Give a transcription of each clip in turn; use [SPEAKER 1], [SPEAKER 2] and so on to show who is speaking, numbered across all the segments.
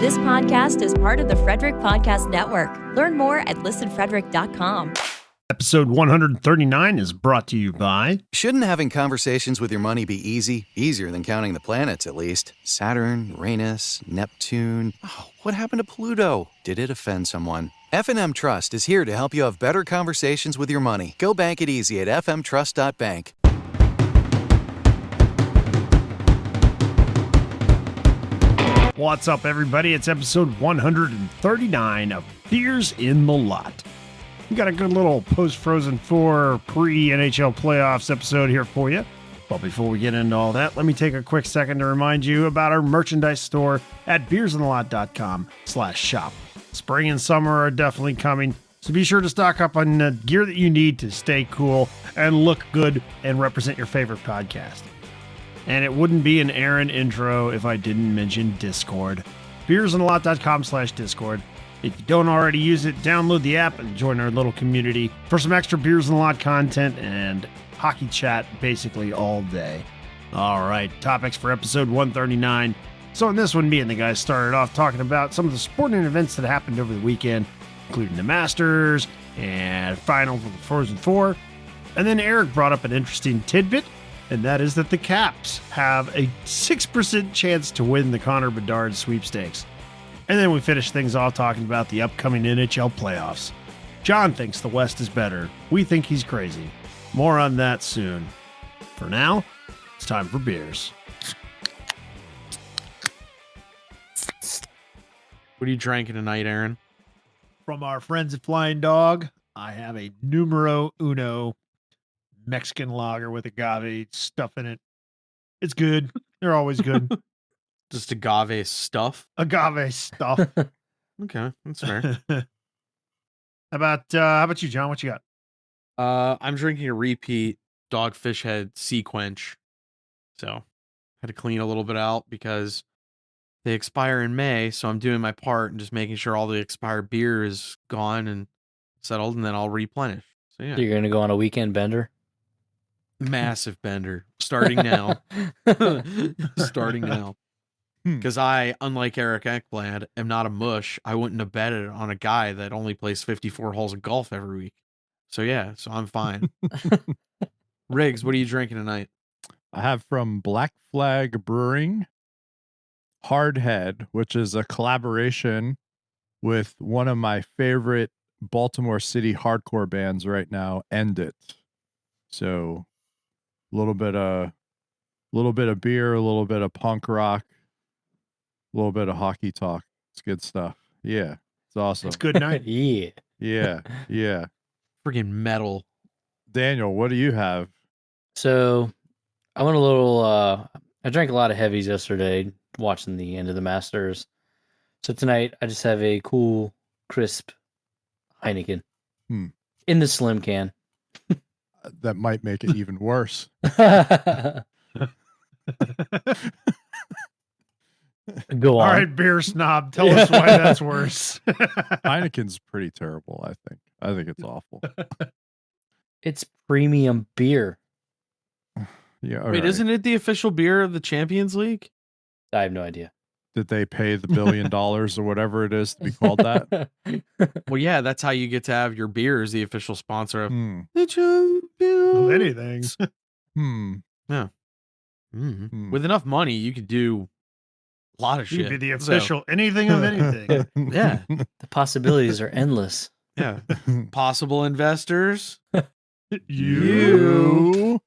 [SPEAKER 1] This podcast is part of the Frederick Podcast Network. Learn more at listenfrederick.com.
[SPEAKER 2] Episode 139 is brought to you by...
[SPEAKER 3] Shouldn't having conversations with your money be easy? Easier than counting the planets, at least. Saturn, Uranus, Neptune. Oh, what happened to Pluto? Did it offend someone? F&M Trust is here to help you have better conversations with your money. Go bank it easy at fmtrust.bank.
[SPEAKER 2] What's up, everybody? It's episode 139 of Beers in the Lot. We got a good little post-Frozen 4 pre-NHL Playoffs episode here for you. But before we get into all that, let me take a quick second to remind you about our merchandise store at beersinthelot.com/shop. Spring and summer are definitely coming, so be sure to stock up on the gear that you need to stay cool and look good and represent your favorite podcast. And it wouldn't be an Aaron intro if I didn't mention Discord. beersinthelot.com/Discord. If you don't already use it, download the app and join our little community for some extra Beers in the Lot content and hockey chat basically all day. All right, topics for episode 139. So in this one, me and the guys started off talking about some of the sporting events that happened over the weekend, including the Masters and final for the Frozen 4. And then Eric brought up an interesting tidbit, and that is that the Caps have a 6% chance to win the Connor Bedard sweepstakes. And then we finished things off talking about the upcoming NHL playoffs. John thinks the West is better. We think he's crazy. More on that soon. For now, it's time for beers.
[SPEAKER 4] What are you drinking tonight, Aaron?
[SPEAKER 2] From our friends at Flying Dog, I have a numero uno Mexican lager with agave stuff in it. It's good. They're always good.
[SPEAKER 4] Just agave stuff?
[SPEAKER 2] Agave stuff.
[SPEAKER 4] Okay, that's fair.
[SPEAKER 2] how about you, John? What you got?
[SPEAKER 4] I'm drinking a repeat Dogfish Head Sea Quench. So, had to clean a little bit out because they expire in May, so I'm doing my part and just making sure all the expired beer is gone and settled, and then I'll replenish. So yeah.
[SPEAKER 5] So you're gonna go on a weekend bender?
[SPEAKER 4] Massive bender. Starting now. Starting now. Because I, unlike Eric Ekblad, am not a mush. I wouldn't have betted on a guy that only plays 54 holes of golf every week. So yeah, so I'm fine. Riggs, what are you drinking tonight?
[SPEAKER 6] I have from Black Flag Brewing, Hardhead, which is a collaboration with one of my favorite Baltimore City hardcore bands right now, End It. So a little bit of beer, a little bit of punk rock, a little bit of hockey talk. It's good stuff. Yeah, it's awesome.
[SPEAKER 2] It's good night.
[SPEAKER 5] Yeah.
[SPEAKER 6] Yeah.
[SPEAKER 4] Freaking metal.
[SPEAKER 6] Daniel, what do you have?
[SPEAKER 5] So I went a little, I drank a lot of heavies yesterday watching the end of the Masters. So tonight I just have a cool, crisp Heineken in the slim can.
[SPEAKER 6] That might make it even worse.
[SPEAKER 5] Go on.
[SPEAKER 2] All right, beer snob, tell us why that's worse.
[SPEAKER 6] Heineken's pretty terrible, I think. I think it's awful.
[SPEAKER 5] It's premium beer.
[SPEAKER 6] Yeah.
[SPEAKER 4] Wait,
[SPEAKER 6] right.
[SPEAKER 4] isn't it the official beer of the Champions League?
[SPEAKER 5] I have no idea.
[SPEAKER 6] Did they pay the $1 billion or whatever it is to be called that?
[SPEAKER 4] Well, yeah, that's how you get to have your beer as the official sponsor of the
[SPEAKER 2] Of
[SPEAKER 4] Champions.
[SPEAKER 2] anything.
[SPEAKER 4] Yeah. With enough money, you could do a lot of
[SPEAKER 2] You
[SPEAKER 4] shit.
[SPEAKER 2] could be the
[SPEAKER 4] So,
[SPEAKER 2] official anything of anything.
[SPEAKER 4] yeah.
[SPEAKER 5] The possibilities are endless.
[SPEAKER 4] Yeah. Possible investors.
[SPEAKER 2] You.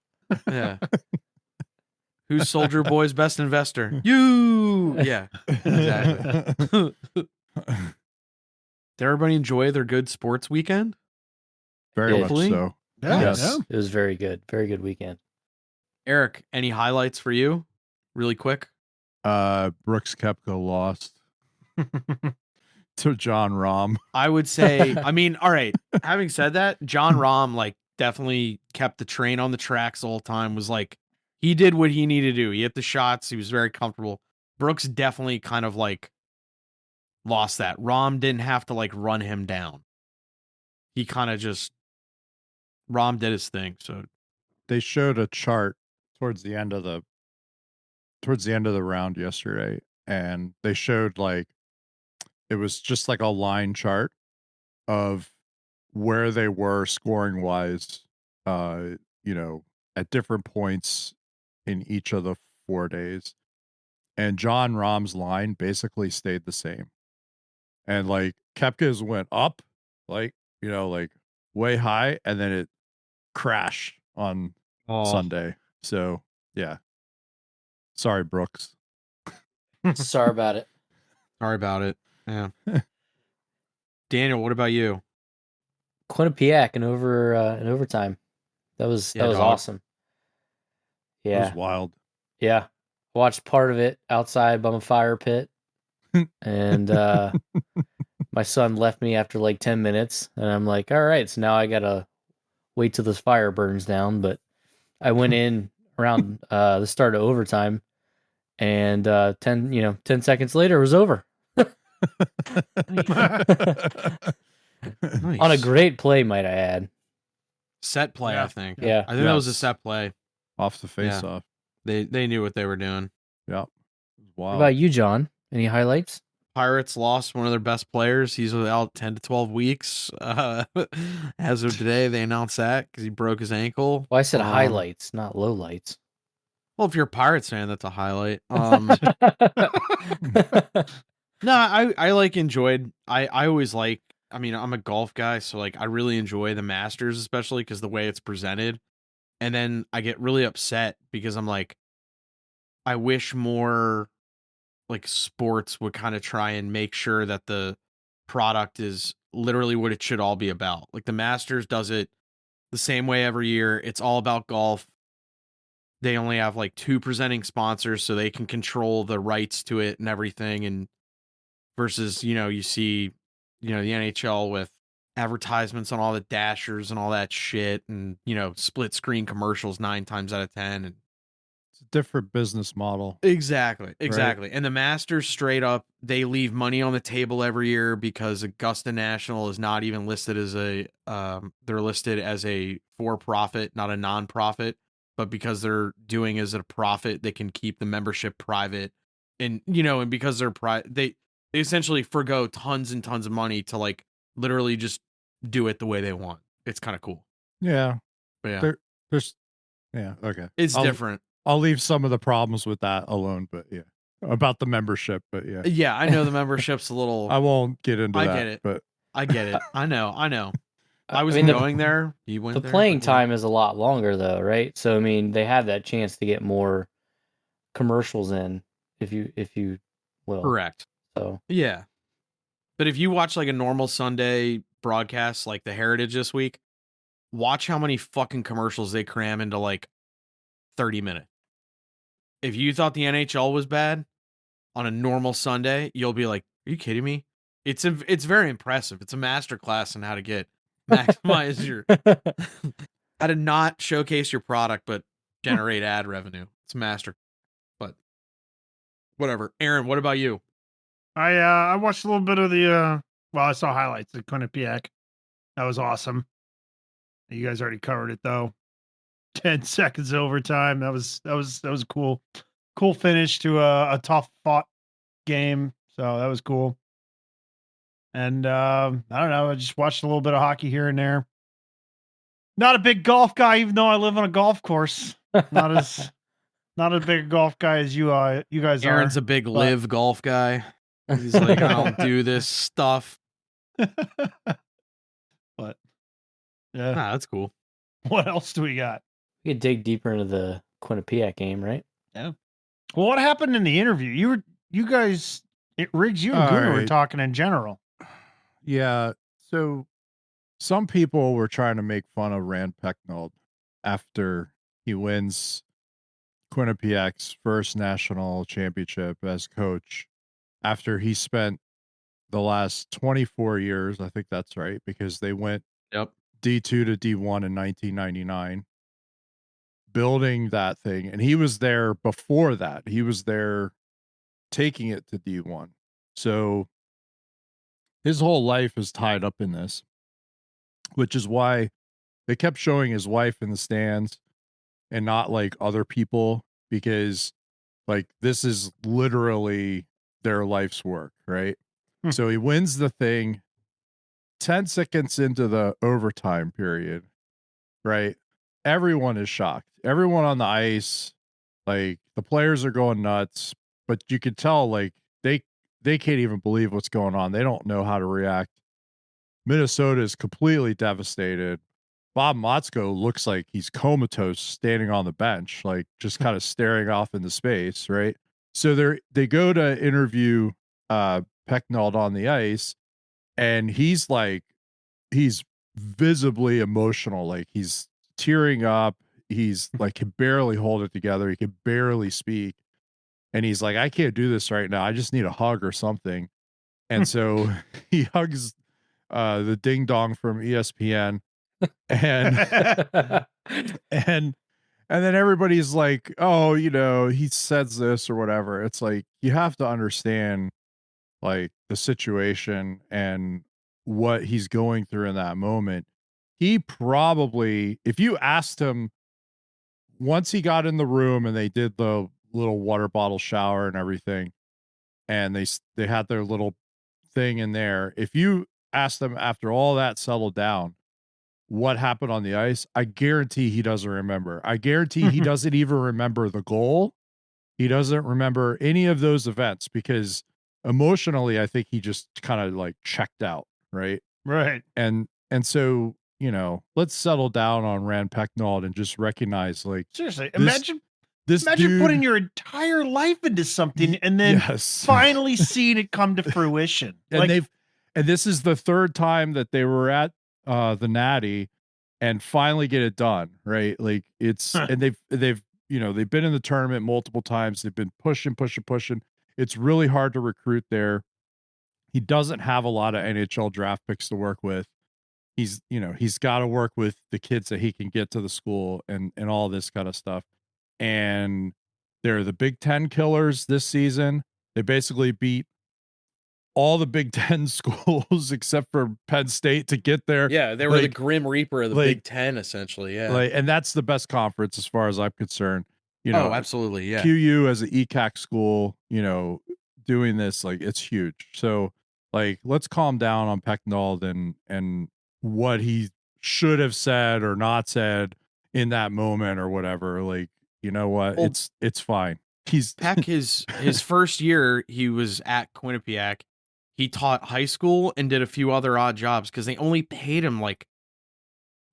[SPEAKER 4] Yeah. Who's Soldier Boy's best investor? You. Yeah. Exactly. Did everybody enjoy their good sports weekend?
[SPEAKER 6] Very much
[SPEAKER 4] Hopefully.
[SPEAKER 6] so.
[SPEAKER 2] Yeah,
[SPEAKER 6] Yes.
[SPEAKER 2] yeah.
[SPEAKER 5] It was very good. Very good weekend.
[SPEAKER 4] Eric, any highlights for you? Really quick.
[SPEAKER 6] Brooks Koepka lost to John Rahm.
[SPEAKER 4] I would say, I mean, all right. Having said that, John Rahm like definitely kept the train on the tracks the whole time. Was like, he did what he needed to do. He hit the shots. He was very comfortable. Brooks definitely kind of like lost that. Rahm didn't have to like run him down. He kind of just, Rahm did his thing. So
[SPEAKER 6] They showed a chart towards the end of the round yesterday, and they showed like it was just like a line chart of where they were scoring wise, you know, at different points in each of the 4 days. And John Rahm's line basically stayed the same. And like Kepka's went up, like, you know, like way high, and then it crashed on Sunday. So yeah. Sorry, Brooks.
[SPEAKER 5] Sorry about it.
[SPEAKER 4] Sorry about it. Yeah. Daniel, what about you?
[SPEAKER 5] Quinnipiac in overtime. That was
[SPEAKER 4] Yeah, dog.
[SPEAKER 5] awesome.
[SPEAKER 6] It
[SPEAKER 5] Yeah.
[SPEAKER 6] was wild.
[SPEAKER 5] Yeah. Watched part of it outside by my fire pit. And my son left me after like 10 minutes. And I'm like, all right, so now I got to wait till this fire burns down. But I went in around the start of overtime. And 10 seconds later, it was over.
[SPEAKER 4] Nice.
[SPEAKER 5] On a great play, might I add.
[SPEAKER 4] Set play,
[SPEAKER 2] Yeah.
[SPEAKER 4] I think.
[SPEAKER 5] Yeah.
[SPEAKER 4] I think that was a
[SPEAKER 6] Yes.
[SPEAKER 4] set play.
[SPEAKER 6] Off the face
[SPEAKER 4] Yeah.
[SPEAKER 6] off.
[SPEAKER 4] They knew what they were doing.
[SPEAKER 6] Yeah. It was
[SPEAKER 5] What
[SPEAKER 6] wild.
[SPEAKER 5] about you, John? Any highlights?
[SPEAKER 4] Pirates lost one of their best players. He's out 10 to 12 weeks. As of today, they announced that because he broke his ankle.
[SPEAKER 5] Well, I said highlights, not lowlights.
[SPEAKER 4] Well, if you're a Pirates fan, that's a highlight. No, I like enjoyed. I always like. I mean, I'm a golf guy, so like I really enjoy the Masters, especially because the way it's presented. And then I get really upset because I'm like, I wish more like sports would kind of try and make sure that the product is literally what it should all be about. Like the Masters does it the same way every year. It's all about golf. They only have like 2 presenting sponsors, so they can control the rights to it and everything. And versus, you see, the NHL with advertisements on all the dashers and all that shit, and split screen commercials 9 times out of 10. And
[SPEAKER 6] It's a different business model.
[SPEAKER 4] exactly. And the Masters straight up, they leave money on the table every year because Augusta National is not even listed as they're listed as a for-profit, not a non-profit, but because they're doing as a profit, they can keep the membership private. And and because they're they essentially forgo tons and tons of money to like literally just do it the way they want. It's kind of cool.
[SPEAKER 6] Yeah.
[SPEAKER 4] But yeah,
[SPEAKER 6] There's yeah, okay.
[SPEAKER 4] it's different.
[SPEAKER 6] I'll leave some of the problems with that alone, but yeah. About the membership, but yeah.
[SPEAKER 4] Yeah, I know the membership's a little.
[SPEAKER 6] I won't get into that.
[SPEAKER 4] I get it.
[SPEAKER 6] But
[SPEAKER 4] I get it. I know. I was
[SPEAKER 5] mean,
[SPEAKER 4] going there. You went
[SPEAKER 5] The
[SPEAKER 4] there,
[SPEAKER 5] playing
[SPEAKER 4] but yeah.
[SPEAKER 5] time is a lot longer, though, right? So, I mean, they have that chance to get more commercials in, if you will.
[SPEAKER 4] Correct.
[SPEAKER 5] So,
[SPEAKER 4] Yeah. But if you watch like a normal Sunday broadcast, like the Heritage this week, watch how many fucking commercials they cram into like 30 minutes. If you thought the NHL was bad on a normal Sunday, you'll be like, are you kidding me? It's very impressive. It's a masterclass in how to maximize your how to not showcase your product but generate ad revenue. It's a master. But whatever. Aaron, what about you?
[SPEAKER 2] I watched a little bit of the I saw highlights of Quinnipiac. That was awesome. You guys already covered it though. 10 seconds overtime. That was cool. Cool finish to a tough fought game. So that was cool. And I don't know, I just watched a little bit of hockey here and there. Not a big golf guy, even though I live on a golf course. Not as big a golf guy as you guys are.
[SPEAKER 4] Aaron's a big live golf guy. He's like, I don't do this stuff.
[SPEAKER 2] But yeah.
[SPEAKER 4] Nah, that's cool.
[SPEAKER 2] What else do we got?
[SPEAKER 5] we could dig deeper into the Quinnipiac game, right?
[SPEAKER 2] Yeah. Well, what happened in the interview? Riggs, you and
[SPEAKER 6] All
[SPEAKER 2] Gooner were
[SPEAKER 6] right.
[SPEAKER 2] talking in general.
[SPEAKER 6] yeah, so some people were trying to make fun of Rand Pecknold after he wins Quinnipiac's first national championship as coach, after he spent the last 24 years, I think that's right, because they went
[SPEAKER 4] Yep.
[SPEAKER 6] D2 to D1 in 1999, building that thing. And he was there before that. He was there taking it to D1. So his whole life is tied up in this, which is why they kept showing his wife in the stands and not like other people, because like this is literally their life's work, right? So he wins the thing 10 seconds into the overtime period, right? Everyone is shocked. Everyone on the ice, like the players are going nuts, but you could tell like they can't even believe what's going on. They don't know how to react. Minnesota is completely devastated. Bob Motzko looks like he's comatose standing on the bench, like just kind of staring off into space, right? So they go to interview Pecknold on the ice, and he's visibly emotional, like he's tearing up. He's like can barely hold it together. He can barely speak. And he's like, I can't do this right now. I just need a hug or something. And so he hugs the ding dong from ESPN, and and then everybody's like, oh, he says this or whatever. It's like you have to understand like the situation and what he's going through in that moment. He probably, if you asked him once he got in the room and they did the little water bottle shower and everything, and they had their little thing in there, if you asked them after all that settled down what happened on the ice, I guarantee he doesn't remember. I guarantee he doesn't even remember the goal. He doesn't remember any of those events because emotionally, I think he just kind of like checked out, right?
[SPEAKER 2] Right.
[SPEAKER 6] And so, let's settle down on Rand Pecknold and just recognize, like,
[SPEAKER 2] Seriously,
[SPEAKER 6] imagine
[SPEAKER 2] imagine putting your entire life into something and then finally seeing it come to fruition.
[SPEAKER 6] And this is the third time that they were at the Natty and finally get it done, right? Like it's and they've been in the tournament multiple times. They've been pushing. It's really hard to recruit there. He doesn't have a lot of NHL draft picks to work with. He's got to work with the kids that he can get to the school and all this kind of stuff. And they're the Big Ten killers this season. They basically beat all the Big Ten schools except for Penn State to get there.
[SPEAKER 4] Yeah, they were the Grim Reaper of the Big Ten, essentially. Yeah,
[SPEAKER 6] and that's the best conference as far as I'm concerned.
[SPEAKER 4] Oh, absolutely. Yeah,
[SPEAKER 6] QU as an ECAC school, doing this, like it's huge. So, like, let's calm down on Pecknold and what he should have said or not said in that moment or whatever. Like, you know what?
[SPEAKER 4] Well,
[SPEAKER 6] it's fine.
[SPEAKER 4] Peck his first year he was at Quinnipiac. He taught high school and did a few other odd jobs because they only paid him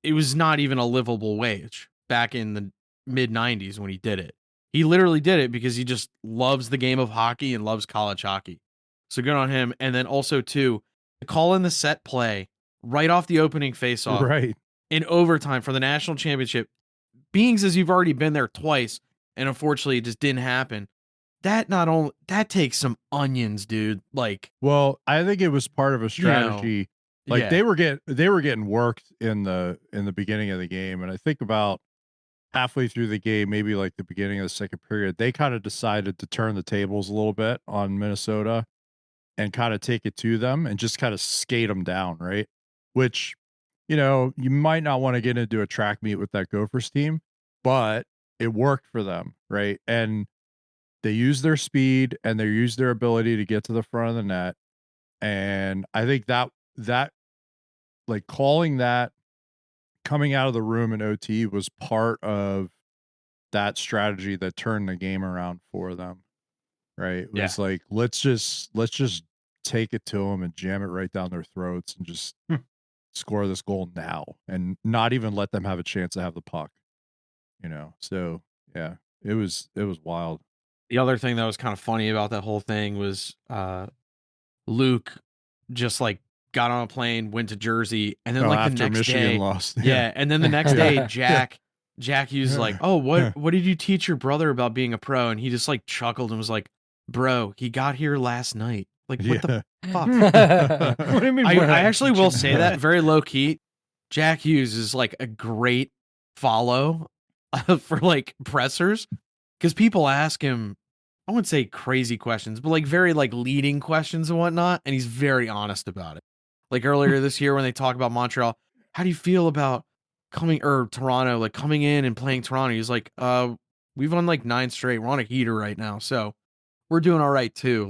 [SPEAKER 4] it was not even a livable wage back in the mid 90s when he did it. He literally did it because he just loves the game of hockey and loves college hockey. So good on him. And then also too, to call in the set play right off the opening faceoff,
[SPEAKER 6] right,
[SPEAKER 4] in overtime for the national championship, being as you've already been there twice, and unfortunately it just didn't happen. That takes some onions, dude.
[SPEAKER 6] Well, I think it was part of a strategy. They were getting worked in the beginning of the game, and I think about halfway through the game, maybe like the beginning of the second period, they kind of decided to turn the tables a little bit on Minnesota and kind of take it to them and just kind of skate them down, right? Which, you might not want to get into a track meet with that Gophers team, but it worked for them, right? And they use their speed and they use their ability to get to the front of the net. And I think that like calling that coming out of the room in OT was part of that strategy that turned the game around for them. Right. It was like, let's just take it to them and jam it right down their throats and just score this goal now and not even let them have a chance to have the puck. So yeah, it was wild.
[SPEAKER 4] The other thing that was kind of funny about that whole thing was Luke just got on a plane, went to Jersey, and then the next
[SPEAKER 6] Michigan
[SPEAKER 4] day
[SPEAKER 6] lost.
[SPEAKER 4] Yeah, and then the next day Jack Hughes like, "Oh, what did you teach your brother about being a pro?" And he just chuckled and was like, "Bro, he got here last night." What the fuck?
[SPEAKER 2] What do you mean?
[SPEAKER 4] I actually will say that very low key. Jack Hughes is a great follow for pressers. Because people ask him, I wouldn't say crazy questions, but very leading questions and whatnot, and he's very honest about it. Earlier this year when they talk about Montreal, how do you feel about Toronto, coming in and playing Toronto? He's like, we've won 9 straight. We're on a heater right now, so we're doing all right too.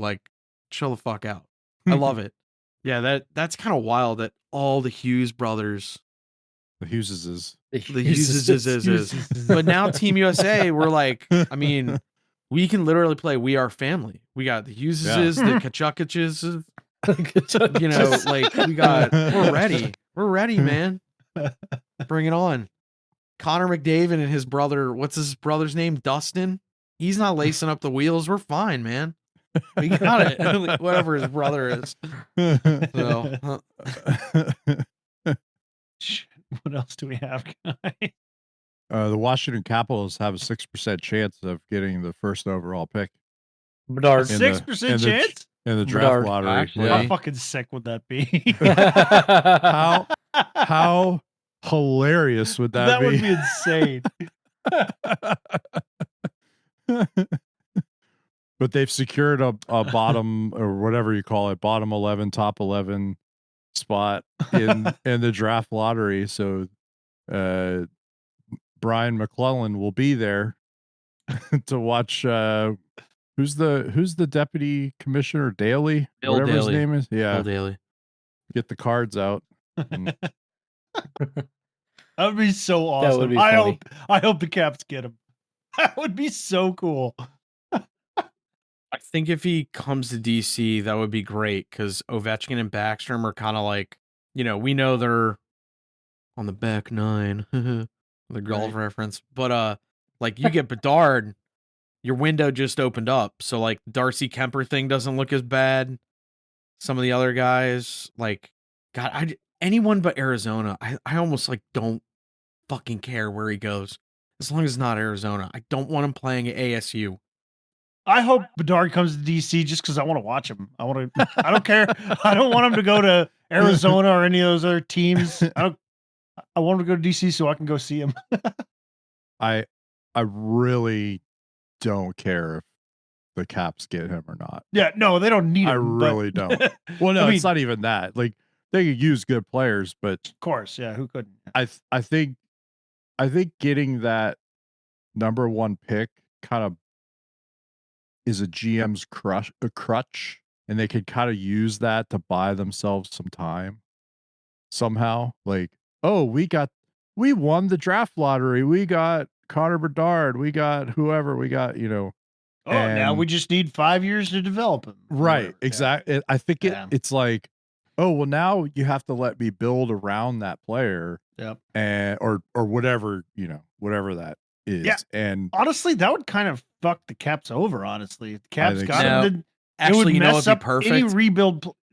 [SPEAKER 4] Chill the fuck out. I love it. Yeah, that's kind of wild that all the Hughes brothers,
[SPEAKER 6] The Hugheses.
[SPEAKER 4] the Hugheses is. But now Team USA, we're like, I mean, we can literally play We Are Family. We got the Hugheses, the Kachukiches, you know, like we're ready. We're ready, man. Bring it on. Connor McDavid and his brother, what's his brother's name? Dustin. He's not lacing up the wheels. We're fine, man. We got it. Whatever his brother is. So,
[SPEAKER 2] What else do we have, guys?
[SPEAKER 6] The Washington Capitals have a 6% chance of getting the first overall pick.
[SPEAKER 5] Bedard.
[SPEAKER 2] 6% chance?
[SPEAKER 6] In the draft
[SPEAKER 5] Bedard.
[SPEAKER 6] lottery.
[SPEAKER 4] Actually.
[SPEAKER 2] How fucking sick would that be?
[SPEAKER 6] How hilarious would that be?
[SPEAKER 2] Would be insane.
[SPEAKER 6] But they've secured a bottom, or whatever you call it, bottom 11, top 11 spot in the draft lottery. So Brian McClellan will be there to watch who's the deputy commissioner, Daly?
[SPEAKER 4] Bill
[SPEAKER 6] Whatever
[SPEAKER 4] Daly.
[SPEAKER 6] his name is. Yeah.
[SPEAKER 4] Bill Daly.
[SPEAKER 6] Get the cards out.
[SPEAKER 2] That would be so awesome.
[SPEAKER 5] That would be funny.
[SPEAKER 2] I hope the Caps get him. That would be so cool.
[SPEAKER 4] I think if he comes to DC, that would be great because Ovechkin and Backstrom are kind of like, you know, we know they're on the back nine, the golf reference, but like you get Bedard, your window just opened up, so like Darcy Kemper thing doesn't look as bad. Some of the other guys, like, God, anyone but Arizona, I almost like don't fucking care where he goes as long as it's not Arizona. I don't want him playing at ASU.
[SPEAKER 2] I hope Bedard comes to DC just because I want to watch him. I don't care. I don't want him to go to Arizona or any of those other teams. I want him to go to DC so I can go see him.
[SPEAKER 6] I really don't care if the Caps get him or not.
[SPEAKER 2] Yeah, no, they don't need him.
[SPEAKER 6] I really don't. Well, no, it's not even that. Like, they could use good players, but
[SPEAKER 2] of course, yeah, who couldn't?
[SPEAKER 6] I think getting that number one pick kind of is a GM's crutch, and they could kind of use that to buy themselves some time somehow. Like, oh, we won the draft lottery. We got Connor Bedard. We got whoever. We got, you know.
[SPEAKER 2] Oh, now we just need 5 years to develop him.
[SPEAKER 6] Right. Exactly. I think it's like, oh, well, now you have to let me build around that player.
[SPEAKER 2] Yep.
[SPEAKER 6] And or whatever, you know, whatever that is.
[SPEAKER 2] Yeah.
[SPEAKER 6] And
[SPEAKER 2] honestly, that would kind of fuck the Caps over, honestly. If the Caps got
[SPEAKER 4] so.
[SPEAKER 2] him,
[SPEAKER 4] Actually,
[SPEAKER 2] it would
[SPEAKER 4] you know
[SPEAKER 2] mess
[SPEAKER 4] what'd
[SPEAKER 2] up
[SPEAKER 4] be perfect?
[SPEAKER 2] any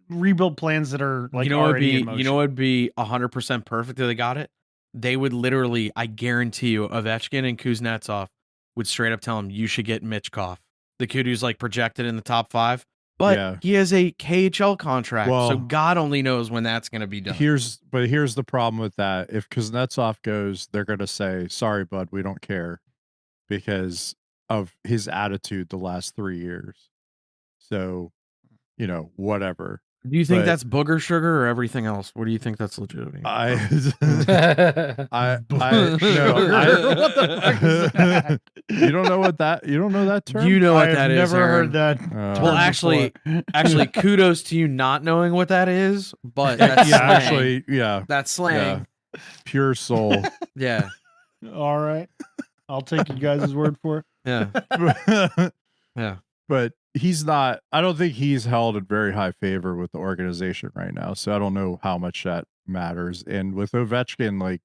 [SPEAKER 2] rebuild plans that are like already in motion.
[SPEAKER 4] You know what would be 100% perfect if they got it? They would literally, I guarantee you, Ovechkin and Kuznetsov would straight up tell him, you should get Mitchkov. The kid who's like projected in the top 5. But he has a KHL contract, so God only knows when that's going to be done.
[SPEAKER 6] Here's the problem with that. If Kuznetsov goes, they're going to say, sorry, bud, we don't care, because of his attitude the last 3 years. So, you know, whatever.
[SPEAKER 4] Do you think that's booger sugar or everything else? What do you think that's legitimate?
[SPEAKER 6] No,
[SPEAKER 2] What the fuck is that?
[SPEAKER 6] You don't know that term?
[SPEAKER 4] You know what that is.
[SPEAKER 2] I've never heard that.
[SPEAKER 4] Well, actually, kudos to you not knowing what that is, but that's slang. That's slang.
[SPEAKER 6] Yeah. Pure soul.
[SPEAKER 4] Yeah.
[SPEAKER 2] All right. I'll take you guys' word for it.
[SPEAKER 4] Yeah. Yeah.
[SPEAKER 6] But I don't think he's held in very high favor with the organization right now. So I don't know how much that matters. And with Ovechkin, like,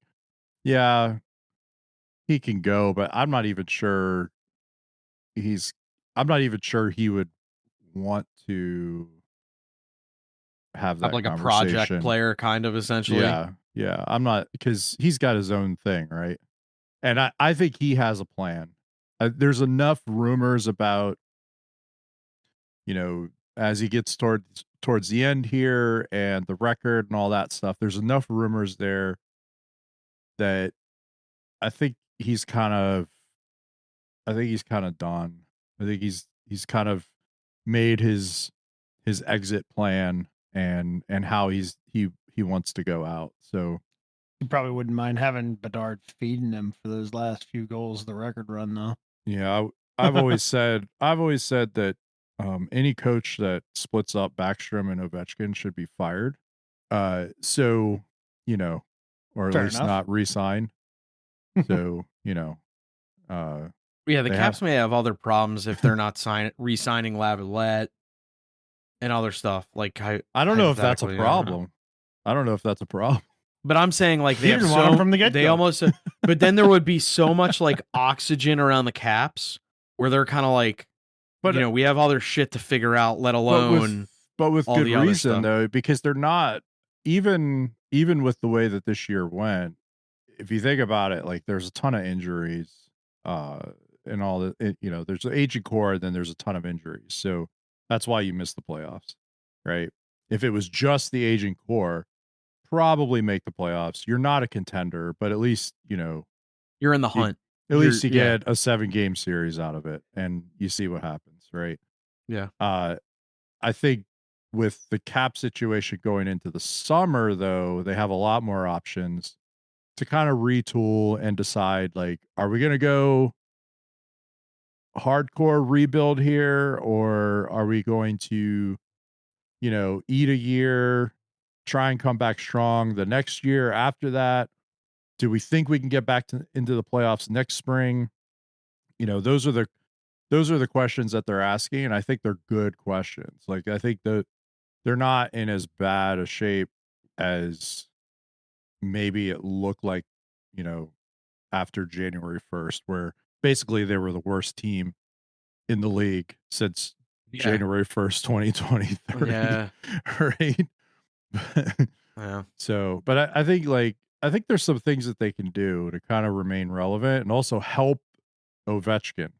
[SPEAKER 6] yeah, he can go, but I'm not even sure he would want to have that
[SPEAKER 4] like a
[SPEAKER 6] conversation.
[SPEAKER 4] project player kind of essentially.
[SPEAKER 6] Yeah. I'm not, because he's got his own thing, right? And I think he has a plan. There's enough rumors about, you know, as he gets towards the end here and the record and all that stuff, there's enough rumors there that I think he's kind of done. I think he's kind of made his exit plan and how he wants to go out. So
[SPEAKER 2] you probably wouldn't mind having Bedard feeding him for those last few goals of the record run, though.
[SPEAKER 6] Yeah, I've always said that any coach that splits up Backstrom and Ovechkin should be fired. So, or at
[SPEAKER 2] Fair
[SPEAKER 6] least
[SPEAKER 2] enough.
[SPEAKER 6] not re-sign. So,
[SPEAKER 4] Yeah, the
[SPEAKER 6] They
[SPEAKER 4] Caps
[SPEAKER 6] have-
[SPEAKER 4] may have other problems if they're not re-signing Lavalette and other stuff. Like
[SPEAKER 6] I don't know if that's a
[SPEAKER 4] hypothetically, I don't know.
[SPEAKER 6] problem. I don't know if that's a problem.
[SPEAKER 4] But I'm saying like they
[SPEAKER 2] You
[SPEAKER 4] have
[SPEAKER 2] didn't want 'em
[SPEAKER 4] so
[SPEAKER 2] from the
[SPEAKER 4] they
[SPEAKER 2] get-go.
[SPEAKER 4] almost. But then there would be so much like oxygen around the Caps where they're kind of like,
[SPEAKER 6] But
[SPEAKER 4] we have other shit to figure out, let
[SPEAKER 6] but
[SPEAKER 4] alone.
[SPEAKER 6] with
[SPEAKER 4] all
[SPEAKER 6] good
[SPEAKER 4] the other
[SPEAKER 6] reason
[SPEAKER 4] stuff.
[SPEAKER 6] though, because they're not even with the way that this year went. If you think about it, like there's a ton of injuries, and all that. There's an aging core, then there's a ton of injuries. So that's why you miss the playoffs, right? If it was just the aging core, probably make the playoffs. You're not a contender, but at least
[SPEAKER 4] You're in the hunt.
[SPEAKER 6] at least you
[SPEAKER 4] yeah.
[SPEAKER 6] get a 7-game series out of it, and you see what happens, right?
[SPEAKER 4] Yeah.
[SPEAKER 6] I think with the cap situation going into the summer, though, they have a lot more options to kind of retool and decide, like, are we going to go hardcore rebuild here, or are we going to, eat a year, try and come back strong the next year after that? Do we think we can get back into the playoffs next spring? Those are the questions that they're asking, and I think they're good questions. Like, I think that they're not in as bad a shape as maybe it looked like, after January 1st, where basically they were the worst team in the league since January 1st, 2023.
[SPEAKER 4] Yeah.
[SPEAKER 6] Right.
[SPEAKER 4] Yeah.
[SPEAKER 6] So, but I think there's some things that they can do to kind of remain relevant and also help Ovechkin.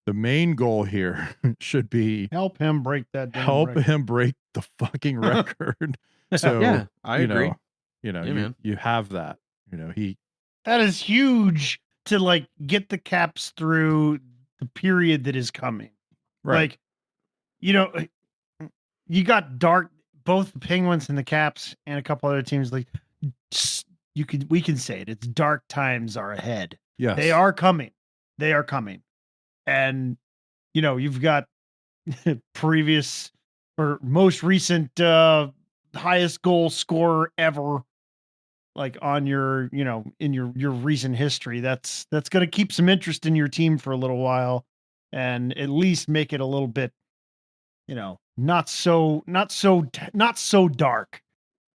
[SPEAKER 6] The main goal here should be
[SPEAKER 2] Help him break that damn
[SPEAKER 6] help
[SPEAKER 2] record.
[SPEAKER 6] him break the fucking record. So
[SPEAKER 4] Yeah, I agree.
[SPEAKER 6] You have that.
[SPEAKER 2] That is huge to like get the Caps through the period that is coming.
[SPEAKER 6] right.
[SPEAKER 2] Like, you got both the Penguins and the Caps and a couple other teams. Like, we can say it. It's dark times are ahead.
[SPEAKER 6] Yes.
[SPEAKER 2] They are coming. They are coming. And, you've got previous or most recent highest goal scorer ever, like on your, in your recent history. That's going to keep some interest in your team for a little while and at least make it a little bit, not so dark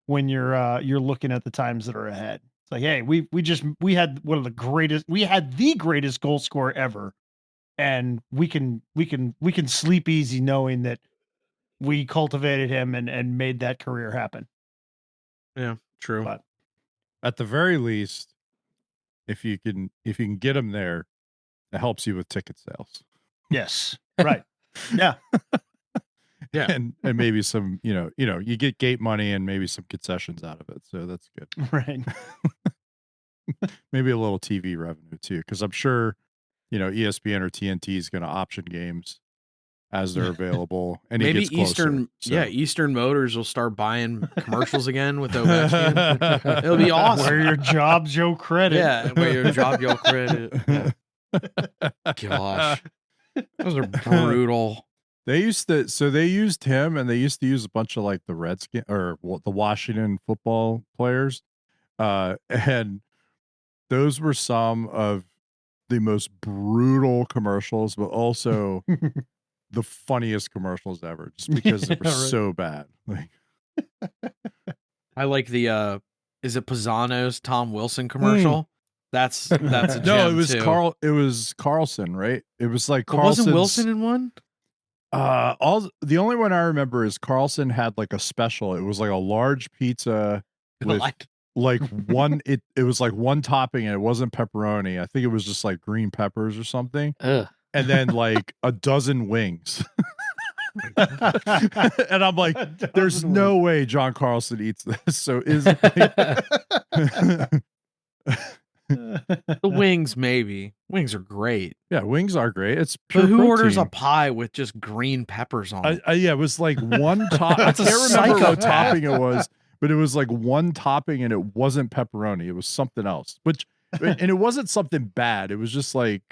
[SPEAKER 2] when you're looking at the times that are ahead. It's like, hey, we had the greatest goal scorer ever. And we can sleep easy knowing that we cultivated him and made that career happen.
[SPEAKER 4] Yeah, true.
[SPEAKER 2] But
[SPEAKER 6] At the very least, if you can get him there, it helps you with ticket sales.
[SPEAKER 2] yes, right. Yeah.
[SPEAKER 4] Yeah.
[SPEAKER 6] And maybe some, you get gate money and maybe some concessions out of it. So that's good.
[SPEAKER 2] Right.
[SPEAKER 6] Maybe a little TV revenue too, because I'm sure, ESPN or TNT is going to option games as they're available. And
[SPEAKER 4] Maybe
[SPEAKER 6] he gets closer,
[SPEAKER 4] Eastern Motors will start buying commercials again with Ovechkin. It'll be awesome.
[SPEAKER 2] Where your job's your credit.
[SPEAKER 4] Yeah, where your job, your credit. Yeah. Gosh, those are brutal.
[SPEAKER 6] They used him, and they used to use a bunch of like the Redskins or the Washington football players. And those were some of the most brutal commercials, but also the funniest commercials ever, just because they were so bad. Like,
[SPEAKER 4] I like the is it Pisano's Tom Wilson commercial? That's a gem
[SPEAKER 6] no, it was
[SPEAKER 4] too.
[SPEAKER 6] It was Carlson, right? It was like
[SPEAKER 4] But wasn't
[SPEAKER 6] Carlson's.
[SPEAKER 4] Wilson in one?
[SPEAKER 6] The only one I remember is Carlson had like a special. It was like a large pizza with like one. It was like one topping, and it wasn't pepperoni. I think it was just like green peppers or something,
[SPEAKER 5] Ugh.
[SPEAKER 6] and then like a dozen wings. And I'm like, there's no way John Carlson eats this. So is
[SPEAKER 4] The wings, maybe. Wings are great.
[SPEAKER 6] yeah, wings are great. It's pure
[SPEAKER 4] But who orders a
[SPEAKER 6] protein.
[SPEAKER 4] pie with just green peppers on it?
[SPEAKER 6] Yeah, it was like one top. I
[SPEAKER 4] That's a
[SPEAKER 6] can't remember what
[SPEAKER 4] psychopath.
[SPEAKER 6] topping it was, but it was like one topping, and it wasn't pepperoni. It was something else. And it wasn't something bad. It was just like,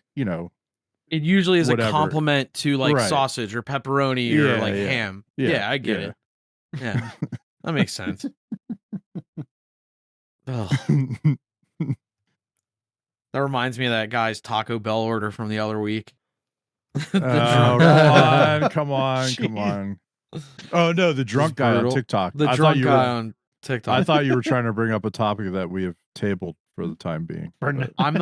[SPEAKER 4] It usually is
[SPEAKER 6] whatever.
[SPEAKER 4] a compliment to like
[SPEAKER 6] Right.
[SPEAKER 4] sausage or pepperoni or like ham. Yeah, I get it. Yeah, that makes sense. Ugh. That reminds me of that guy's Taco Bell order from the other week.
[SPEAKER 6] Come on. Oh no, the drunk guy on TikTok.
[SPEAKER 4] The drunk guy on TikTok.
[SPEAKER 6] I thought you were trying to bring up a topic that we have tabled for the time being.
[SPEAKER 2] But-
[SPEAKER 4] I'm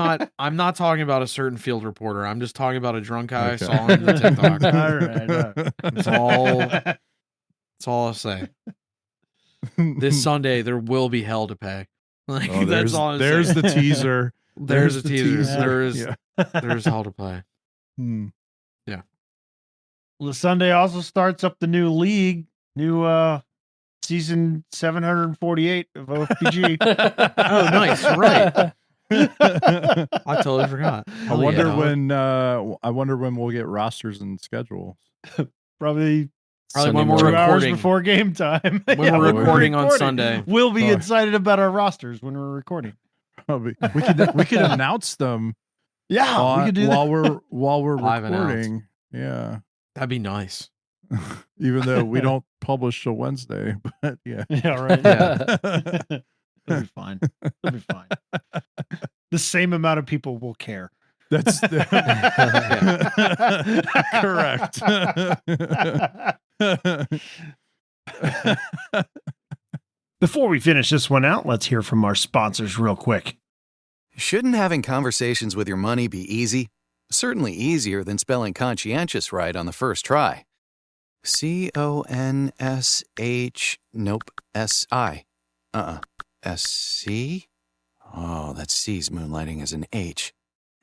[SPEAKER 4] not talking about a certain field reporter. I'm just talking about a drunk guy I saw on the TikTok.
[SPEAKER 2] All right.
[SPEAKER 4] That's all I'll say. This Sunday there will be hell to pay. Like that's all I'm
[SPEAKER 6] there's
[SPEAKER 4] saying.
[SPEAKER 6] the teaser.
[SPEAKER 4] There's a
[SPEAKER 6] the
[SPEAKER 4] teaser.
[SPEAKER 6] Yeah.
[SPEAKER 4] There's hell to play.
[SPEAKER 2] Well, the Sunday also starts up the new league, new season 748 of OFPG.
[SPEAKER 4] Oh, nice, right? I totally forgot.
[SPEAKER 6] I wonder when we'll get rosters and schedules.
[SPEAKER 2] Probably
[SPEAKER 4] when
[SPEAKER 5] Sunday
[SPEAKER 4] we're
[SPEAKER 2] 2
[SPEAKER 5] morning.
[SPEAKER 2] hours
[SPEAKER 4] recording.
[SPEAKER 2] before game time.
[SPEAKER 4] When we're recording on Sunday.
[SPEAKER 2] We'll be
[SPEAKER 6] Oh.
[SPEAKER 2] excited about our rosters when we're recording.
[SPEAKER 6] Probably. We could announce them.
[SPEAKER 2] Yeah, we could do
[SPEAKER 6] while
[SPEAKER 2] that.
[SPEAKER 6] we're
[SPEAKER 4] Live
[SPEAKER 6] recording. Yeah.
[SPEAKER 4] That'd be nice.
[SPEAKER 6] Even though we don't publish till Wednesday, but yeah.
[SPEAKER 2] Yeah, right.
[SPEAKER 5] Yeah.
[SPEAKER 2] It'll be fine. It'll be fine. The same amount of people will care.
[SPEAKER 6] That's correct.
[SPEAKER 2] Before we finish this one out, let's hear from our sponsors real quick.
[SPEAKER 3] Shouldn't having conversations with your money be easy? Certainly easier than spelling conscientious right on the first try. CONSH. Nope. SI. SC? Oh, that C's moonlighting as an H.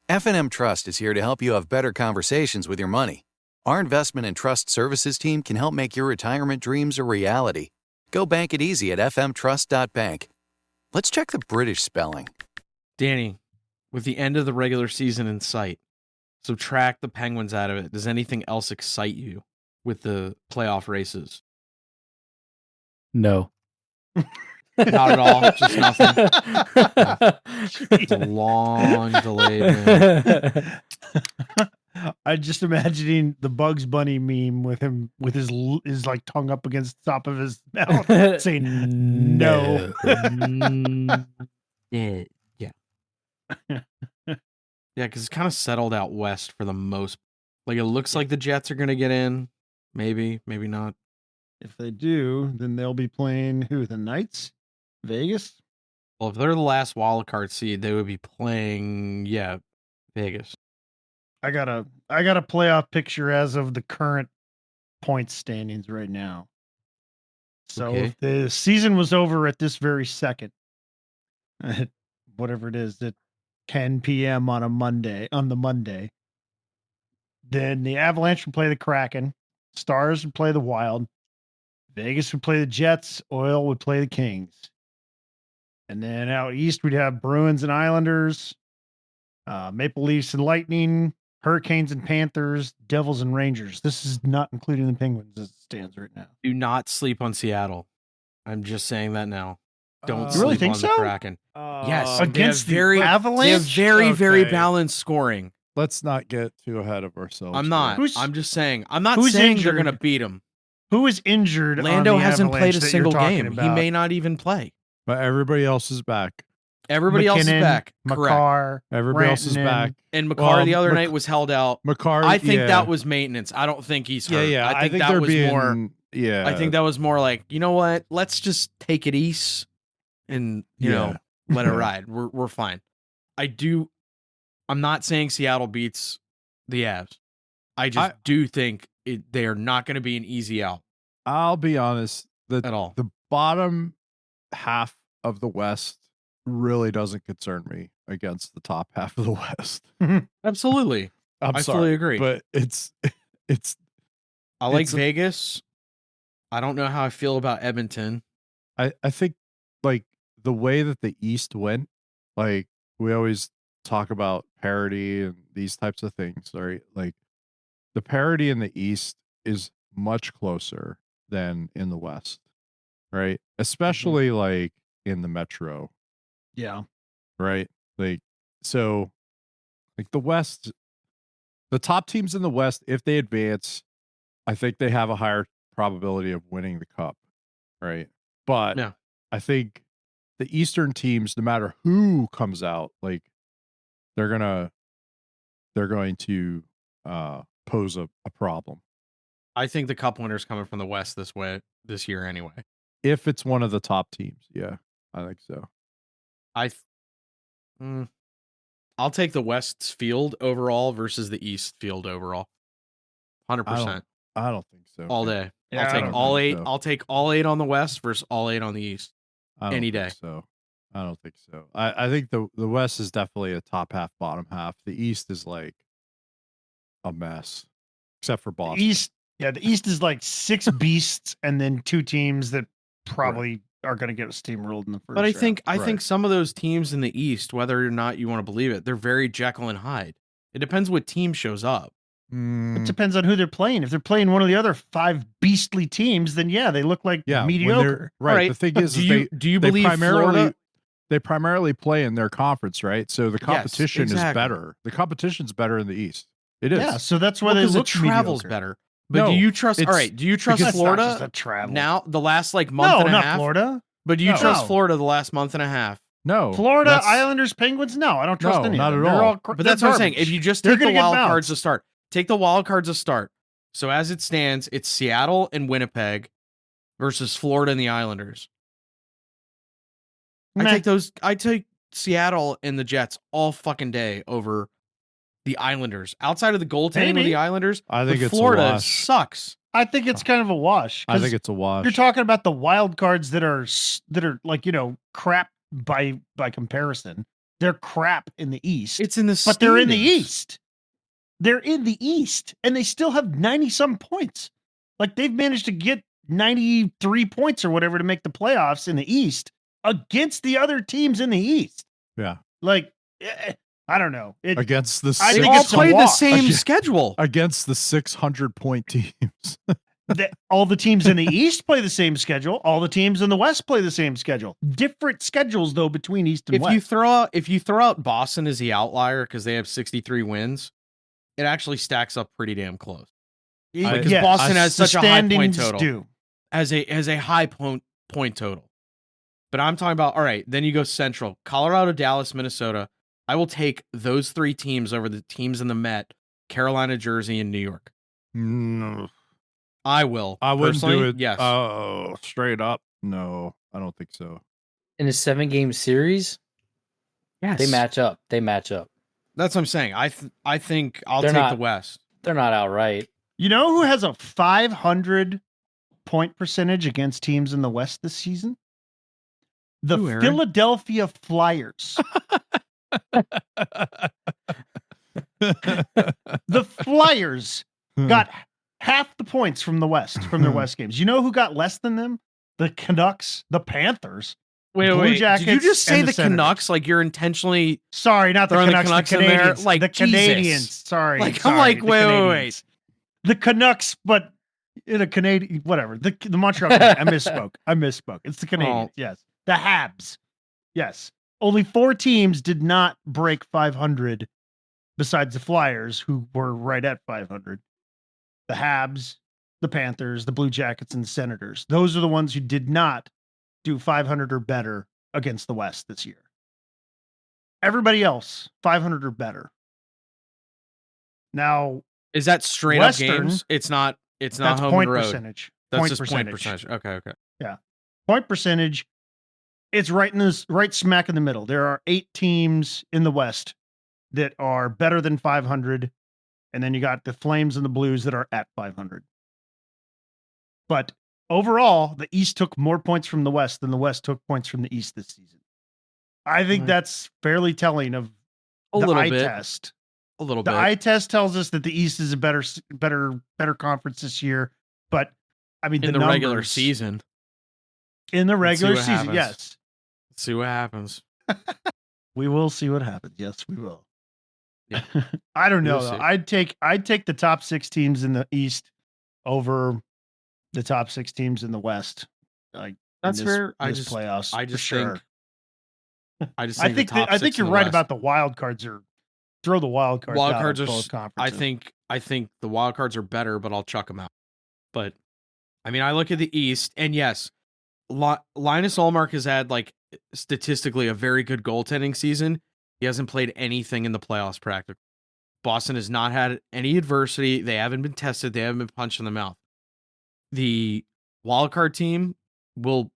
[SPEAKER 3] F&M Trust is here to help you have better conversations with your money. Our investment and trust services team can help make your retirement dreams a reality. Go bank it easy at fmtrust.bank. Let's check the British spelling.
[SPEAKER 4] Danny, with the end of the regular season in sight, subtract the Penguins out of it. Does anything else excite you with the playoff races?
[SPEAKER 5] No.
[SPEAKER 4] Not at all. Just nothing. It's a long delayed. Man.
[SPEAKER 2] I'm just imagining the Bugs Bunny meme with him with his like tongue up against the top of his mouth saying no.
[SPEAKER 4] Yeah. Yeah, because it's kind of settled out west for the most. Like it looks like the Jets are going to get in. Maybe not.
[SPEAKER 2] If they do, then they'll be playing who? The Knights? Vegas?
[SPEAKER 4] Well, if they're the last wild card seed, they would be playing, Vegas.
[SPEAKER 2] I got a playoff picture as of the current point standings right now. So
[SPEAKER 4] Okay.
[SPEAKER 2] if the season was over at this very second, at whatever it is, at 10 p.m. on the Monday, then the Avalanche would play the Kraken, Stars would play the Wild, Vegas would play the Jets, Oil would play the Kings. And then out east, we'd have Bruins and Islanders, Maple Leafs and Lightning, Hurricanes and Panthers, Devils and Rangers. This is not including the Penguins as it stands right now.
[SPEAKER 4] Do not sleep on Seattle. I'm just saying that now. Don't
[SPEAKER 2] You really
[SPEAKER 4] sleep
[SPEAKER 2] think
[SPEAKER 4] on
[SPEAKER 2] so?
[SPEAKER 4] the Kraken. Yes,
[SPEAKER 2] Against
[SPEAKER 4] they have
[SPEAKER 2] the
[SPEAKER 4] They have
[SPEAKER 2] Avalanche?
[SPEAKER 4] very
[SPEAKER 6] Okay.
[SPEAKER 4] balanced scoring.
[SPEAKER 6] Let's not get too ahead of ourselves.
[SPEAKER 4] I'm not.
[SPEAKER 2] Who's-
[SPEAKER 4] I'm just saying. I'm not
[SPEAKER 2] who's
[SPEAKER 4] saying they're
[SPEAKER 2] injured?
[SPEAKER 4] going to beat them.
[SPEAKER 2] Who is injured?
[SPEAKER 4] Lando
[SPEAKER 2] on the
[SPEAKER 4] hasn't
[SPEAKER 2] Avalanche
[SPEAKER 4] played a
[SPEAKER 2] that
[SPEAKER 4] single
[SPEAKER 2] you're talking
[SPEAKER 4] game. He
[SPEAKER 2] about?
[SPEAKER 4] may not even play.
[SPEAKER 6] But everybody else is back.
[SPEAKER 4] Everybody else is
[SPEAKER 2] McKinnon,
[SPEAKER 4] back. Correct.
[SPEAKER 2] Makar,
[SPEAKER 6] Everybody else is
[SPEAKER 2] Rantanen.
[SPEAKER 6] back.
[SPEAKER 4] And Makar the other
[SPEAKER 6] Mc-
[SPEAKER 4] night was held out.
[SPEAKER 6] Makar,
[SPEAKER 4] I think
[SPEAKER 6] yeah.
[SPEAKER 4] that was maintenance. I don't think he's hurt.
[SPEAKER 6] Yeah.
[SPEAKER 4] I think
[SPEAKER 6] they're
[SPEAKER 4] that was
[SPEAKER 6] being,
[SPEAKER 4] more.
[SPEAKER 6] Yeah.
[SPEAKER 4] I think that was more like, you know what? Let's just take it easy, and you know, let it ride. We're fine. I'm not saying Seattle beats the Avs. I just do think they are not going to be an easy out
[SPEAKER 6] I'll be honest.
[SPEAKER 4] at all.
[SPEAKER 6] The bottom half of the West really doesn't concern me against the top half of the West.
[SPEAKER 4] Absolutely.
[SPEAKER 6] I'm
[SPEAKER 4] I
[SPEAKER 6] sorry,
[SPEAKER 4] fully agree.
[SPEAKER 6] but it's
[SPEAKER 4] I like
[SPEAKER 6] it's a-
[SPEAKER 4] Vegas. I don't know how I feel about Edmonton.
[SPEAKER 6] I think like the way that the East went, like we always talk about parity and these types of things, right? Like the parity in the East is much closer than in the West, right? Especially like in the Metro,
[SPEAKER 2] Yeah.
[SPEAKER 6] right? Like so like the West The top teams in the West, if they advance, I think they have a higher probability of winning the cup, right? But
[SPEAKER 4] Yeah.
[SPEAKER 6] I think the Eastern teams, no matter who comes out, like they're going to pose a problem.
[SPEAKER 4] I think the cup winner's coming from the West this year anyway.
[SPEAKER 6] If it's one of the top teams, yeah, I think so.
[SPEAKER 4] I'll take the West's field overall versus the East field overall. 100%.
[SPEAKER 6] I don't think so.
[SPEAKER 4] All day.
[SPEAKER 2] Yeah,
[SPEAKER 4] I'll
[SPEAKER 2] I
[SPEAKER 4] take
[SPEAKER 2] don't
[SPEAKER 4] all
[SPEAKER 6] think
[SPEAKER 4] 8.
[SPEAKER 6] so.
[SPEAKER 4] I'll take all 8 on the West versus all 8 on the East.
[SPEAKER 6] I don't
[SPEAKER 4] any
[SPEAKER 6] think
[SPEAKER 4] day.
[SPEAKER 6] So I don't think so. I think the West is definitely a top half, bottom half. The East is like a mess, except for Boston.
[SPEAKER 2] The East is like 6 beasts and then 2 teams that probably are going to get steamrolled in the first.
[SPEAKER 4] But I
[SPEAKER 2] round.
[SPEAKER 4] think some of those teams in the East, whether or not you want to believe it, they're very Jekyll and Hyde. It depends what team shows up.
[SPEAKER 2] It depends on who they're playing. If they're playing one of the other 5 beastly teams, then yeah, they look like mediocre.
[SPEAKER 6] Right. The thing is,
[SPEAKER 4] do you believe Florida?
[SPEAKER 6] They primarily play in their conference, right? So the competition is better. The competition's better in the East. It is.
[SPEAKER 2] Yeah, so that's why they look
[SPEAKER 4] travel's
[SPEAKER 2] mediocre.
[SPEAKER 4] better. But do you trust? All right, do you trust Florida?
[SPEAKER 2] Not just a travel.
[SPEAKER 4] Now the last month and a half.
[SPEAKER 2] No, not Florida.
[SPEAKER 4] But do you trust Florida the last month and a half?
[SPEAKER 6] No.
[SPEAKER 2] Florida, Islanders, Penguins. No, I don't trust any.
[SPEAKER 6] Not
[SPEAKER 2] of them.
[SPEAKER 6] at all.
[SPEAKER 2] But
[SPEAKER 4] that's what I'm saying. If you just take the wild cards to start, take the wild cards to start. So as it stands, it's Seattle and Winnipeg versus Florida and the Islanders. I take Seattle and the Jets all fucking day over the Islanders. Outside of the goaltending with the Islanders,
[SPEAKER 6] I think it's
[SPEAKER 4] Florida
[SPEAKER 6] a wash.
[SPEAKER 4] sucks.
[SPEAKER 2] I think it's kind of a wash.
[SPEAKER 6] I think it's a wash.
[SPEAKER 2] You're talking about the wild cards that are like, crap by comparison. They're crap in the East.
[SPEAKER 4] It's in the
[SPEAKER 2] but they're in the East. They're in the East, and they still have 90-some points. Like, they've managed to get 93 points or whatever to make the playoffs in the East against the other teams in the East.
[SPEAKER 6] Yeah.
[SPEAKER 2] Like, I don't know.
[SPEAKER 6] Against the
[SPEAKER 4] they all play the same schedule.
[SPEAKER 6] Against the 600-point teams.
[SPEAKER 2] All the teams in the East play the same schedule. All the teams in the West play the same schedule. Different schedules, though, between East and West.
[SPEAKER 4] If you throw out Boston as the outlier because they have 63 wins, it actually stacks up pretty damn close. Because Boston has such a high point total. As a high point total. But I'm talking about, all right, then you go Central. Colorado, Dallas, Minnesota. I will take those 3 teams over the teams in the Met, Carolina, Jersey, and New York.
[SPEAKER 6] No.
[SPEAKER 4] I will.
[SPEAKER 6] I wouldn't do it.
[SPEAKER 4] Yes.
[SPEAKER 6] Oh, straight up. No, I don't think so.
[SPEAKER 5] In a 7-game series,
[SPEAKER 4] yes,
[SPEAKER 5] they match up.
[SPEAKER 4] That's what I'm saying. I think I'll take the West.
[SPEAKER 5] They're not outright.
[SPEAKER 2] You know who has a 500 point percentage against teams in the West this season? The Philadelphia Flyers. The Flyers got half the points from the West, from their West games. You know who got less than them? The Canucks, the Panthers.
[SPEAKER 4] Blue Jackets. Did you just say the
[SPEAKER 2] Senators.
[SPEAKER 4] Canucks like you're intentionally
[SPEAKER 2] Sorry, not the Canucks, the Canadians.
[SPEAKER 4] Like
[SPEAKER 2] the
[SPEAKER 4] Jesus.
[SPEAKER 2] Canadians. Sorry.
[SPEAKER 4] I'm like, wait.
[SPEAKER 2] The Canucks, but in a Canadian, whatever. The Montreal. I misspoke. It's the Canadians. Yes. The Habs. Yes. Only 4 teams did not break 500 besides the Flyers, who were right at 500. The Habs, the Panthers, the Blue Jackets, and the Senators. Those are the ones who did not do 500 or better against the West this year. Everybody else, 500 or better. Now,
[SPEAKER 4] is that straight
[SPEAKER 2] Western,
[SPEAKER 4] up games? It's not home
[SPEAKER 2] point
[SPEAKER 4] and road.
[SPEAKER 2] Percentage.
[SPEAKER 4] That's
[SPEAKER 2] point
[SPEAKER 4] just
[SPEAKER 2] percentage.
[SPEAKER 4] Point percentage. Okay.
[SPEAKER 2] Yeah. Point percentage. It's right smack in the middle. There are 8 teams in the West that are better than 500. And then you got the Flames and the Blues that are at 500. But overall, the East took more points from the West than the West took points from the East this season. I think that's fairly telling of the eye test.
[SPEAKER 4] A little bit.
[SPEAKER 2] The eye test tells us that the East is a better conference this year. But I mean,
[SPEAKER 4] in the regular season.
[SPEAKER 2] In the regular season, yes.
[SPEAKER 4] Let's see what happens.
[SPEAKER 2] We will see what happens. Yes, we will.
[SPEAKER 4] Yeah.
[SPEAKER 2] I don't know. Though. I'd take the top 6 teams in the East over the top 6 teams in the West. Like
[SPEAKER 4] that's fair.
[SPEAKER 2] Playoffs.
[SPEAKER 4] I think
[SPEAKER 2] you're right about the wild cards are Throw the wild cards.
[SPEAKER 4] Wild
[SPEAKER 2] out
[SPEAKER 4] cards
[SPEAKER 2] of
[SPEAKER 4] are.
[SPEAKER 2] both conferences.
[SPEAKER 4] I think the wild cards are better, but I'll chuck them out. But I mean, I look at the East, and yes, Linus Ullmark has had like statistically a very good goaltending season. He hasn't played anything in the playoffs practically. Boston has not had any adversity. They haven't been tested. They haven't been punched in the mouth. The wildcard team will,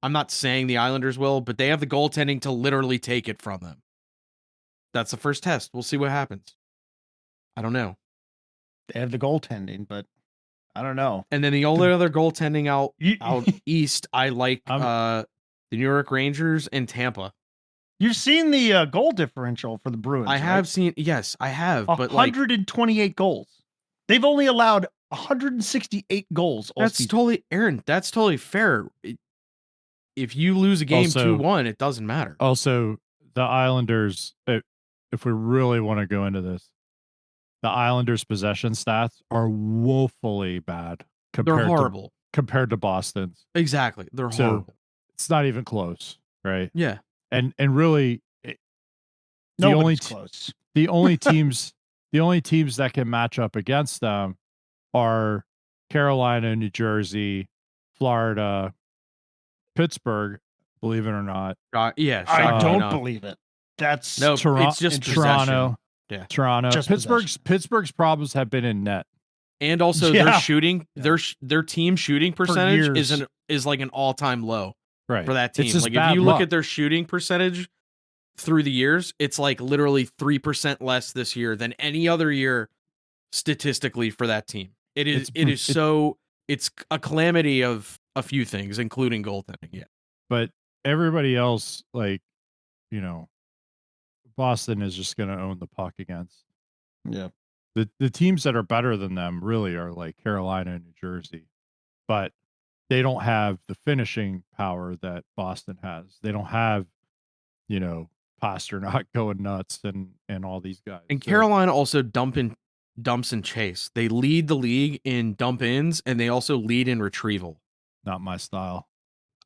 [SPEAKER 4] I'm not saying the Islanders will, but they have the goaltending to literally take it from them. That's the first test. We'll see what happens. I don't know.
[SPEAKER 2] They have the goaltending, but I don't know.
[SPEAKER 4] And then the only other goaltending out east, I like
[SPEAKER 6] I'm-
[SPEAKER 4] the New York Rangers and Tampa.
[SPEAKER 2] You've seen the goal differential for the Bruins.
[SPEAKER 4] I have
[SPEAKER 2] right?
[SPEAKER 4] seen, yes, I have, but like
[SPEAKER 2] 128 goals. They've only allowed 168 goals. All
[SPEAKER 4] that's
[SPEAKER 2] season.
[SPEAKER 4] totally, Aaron, that's totally fair. If you lose a game
[SPEAKER 6] Also-
[SPEAKER 4] 2-1, it doesn't matter.
[SPEAKER 6] Also, the Islanders, if we really want to go into this, the Islanders' possession stats are woefully bad
[SPEAKER 4] They're horrible.
[SPEAKER 6] compared to Boston's.
[SPEAKER 4] Exactly. They're
[SPEAKER 6] So-
[SPEAKER 4] horrible.
[SPEAKER 6] It's not even close, right?
[SPEAKER 4] Yeah.
[SPEAKER 6] And really,
[SPEAKER 2] Nobody's close.
[SPEAKER 6] the only teams that can match up against them are Carolina, New Jersey, Florida, Pittsburgh, believe it or not.
[SPEAKER 4] Yeah.
[SPEAKER 2] I
[SPEAKER 4] shockingly
[SPEAKER 2] don't
[SPEAKER 4] not.
[SPEAKER 2] believe it. That's
[SPEAKER 4] No,
[SPEAKER 6] Toron-
[SPEAKER 4] it's just
[SPEAKER 6] Toronto.
[SPEAKER 4] Yeah.
[SPEAKER 6] Toronto.
[SPEAKER 2] Just
[SPEAKER 6] Pittsburgh's problems have been in net.
[SPEAKER 4] And also
[SPEAKER 2] Yeah.
[SPEAKER 4] their shooting, their team shooting percentage
[SPEAKER 2] years.
[SPEAKER 4] is like an all-time low
[SPEAKER 6] Right.
[SPEAKER 4] for that team.
[SPEAKER 6] It's just
[SPEAKER 4] Like if
[SPEAKER 6] bad
[SPEAKER 4] you look
[SPEAKER 6] luck.
[SPEAKER 4] at their shooting percentage through the years, it's like literally 3% less this year than any other year statistically for that team. It's a calamity of a few things, including goaltending. Yeah.
[SPEAKER 6] But everybody else, like, Boston is just going to own the puck against.
[SPEAKER 2] Yeah.
[SPEAKER 6] The teams that are better than them really are like Carolina and New Jersey, but they don't have the finishing power that Boston has. They don't have, Pasternak going nuts and all these guys.
[SPEAKER 4] And
[SPEAKER 6] So-
[SPEAKER 4] Carolina also dumps and chase. They lead the league in dump ins, and they also lead in retrieval.
[SPEAKER 6] not my style.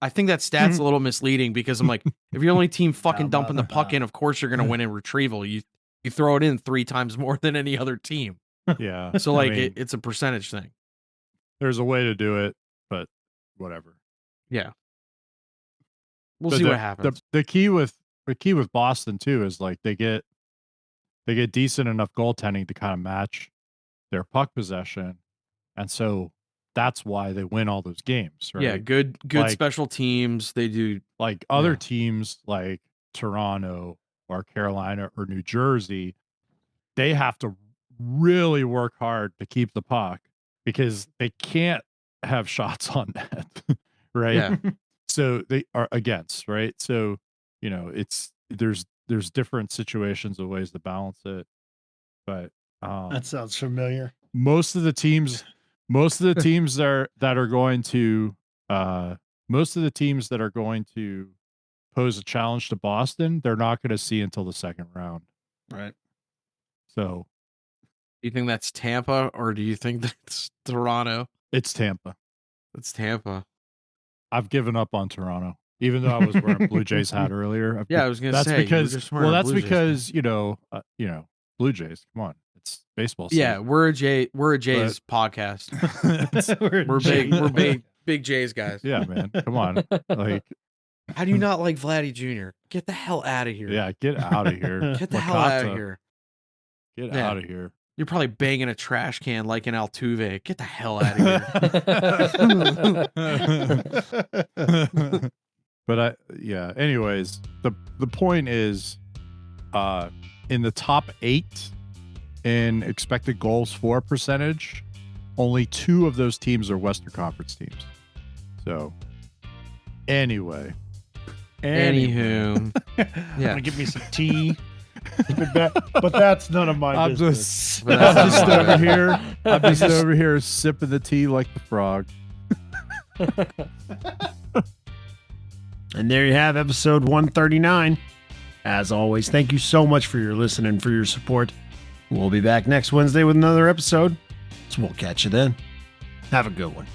[SPEAKER 4] I think that stat's a little misleading because I'm like, if you're the only team fucking
[SPEAKER 2] How
[SPEAKER 4] dumping the
[SPEAKER 2] about
[SPEAKER 4] puck
[SPEAKER 2] that?
[SPEAKER 4] in, of course you're going to win in retrieval. You throw it in 3 times more than any other team.
[SPEAKER 6] Yeah.
[SPEAKER 4] So
[SPEAKER 6] I
[SPEAKER 4] like
[SPEAKER 6] mean,
[SPEAKER 4] it's a percentage thing.
[SPEAKER 6] there's a way to do it, but whatever.
[SPEAKER 4] Yeah. We'll
[SPEAKER 6] But
[SPEAKER 4] see
[SPEAKER 6] the-
[SPEAKER 4] what happens.
[SPEAKER 6] The key with Boston too is like they get decent enough goaltending to kind of match their puck possession, and so that's why they win all those games, right?
[SPEAKER 4] Yeah, good
[SPEAKER 6] Like-
[SPEAKER 4] special teams. They do.
[SPEAKER 6] Like other
[SPEAKER 4] Yeah.
[SPEAKER 6] teams like Toronto or Carolina or New Jersey, they have to really work hard to keep the puck because they can't have shots on net, right?
[SPEAKER 4] Yeah.
[SPEAKER 6] So they are against, right? So, there's different situations of ways to balance it. But
[SPEAKER 2] That sounds familiar.
[SPEAKER 6] most of the teams that are going to pose a challenge to Boston, they're not going to see until the second round.
[SPEAKER 2] Right.
[SPEAKER 6] So
[SPEAKER 4] Do you think that's Tampa or do you think that's Toronto?
[SPEAKER 6] it's Tampa.
[SPEAKER 4] It's Tampa.
[SPEAKER 6] I've given up on Toronto, even though I was wearing a Blue Jays hat earlier.
[SPEAKER 4] Yeah, I was gonna
[SPEAKER 6] That's
[SPEAKER 4] say.
[SPEAKER 6] because
[SPEAKER 4] you were just wearing a
[SPEAKER 6] that's
[SPEAKER 4] Blue Jays
[SPEAKER 6] because Blue Jays. Come on, it's baseball.
[SPEAKER 4] hat. Yeah, we're a Jays podcast. We're big Jays guys.
[SPEAKER 6] Yeah, man. Come on. Like,
[SPEAKER 4] How do you not like Vladdy Jr.? Get the hell out of here.
[SPEAKER 6] yeah, get out of here.
[SPEAKER 4] Get the hell out of
[SPEAKER 6] Wakata,
[SPEAKER 4] here.
[SPEAKER 6] Get
[SPEAKER 4] Yeah.
[SPEAKER 6] out of here.
[SPEAKER 4] You're probably banging a trash can like an Altuve. Get the hell out of here.
[SPEAKER 6] But anyways, the point is in the top 8 in expected goals for percentage, only 2 of those teams are Western Conference teams. So anyway,
[SPEAKER 4] Anywho. Yeah.
[SPEAKER 2] Wanna give me some tea. but that's none of my
[SPEAKER 6] I'm
[SPEAKER 2] business.
[SPEAKER 6] just over here. I'm just over here sipping the tea like the frog.
[SPEAKER 2] And there you have episode 139. As always, thank you so much for your listening and for your support. We'll be back next Wednesday with another episode. So we'll catch you then. Have a good one.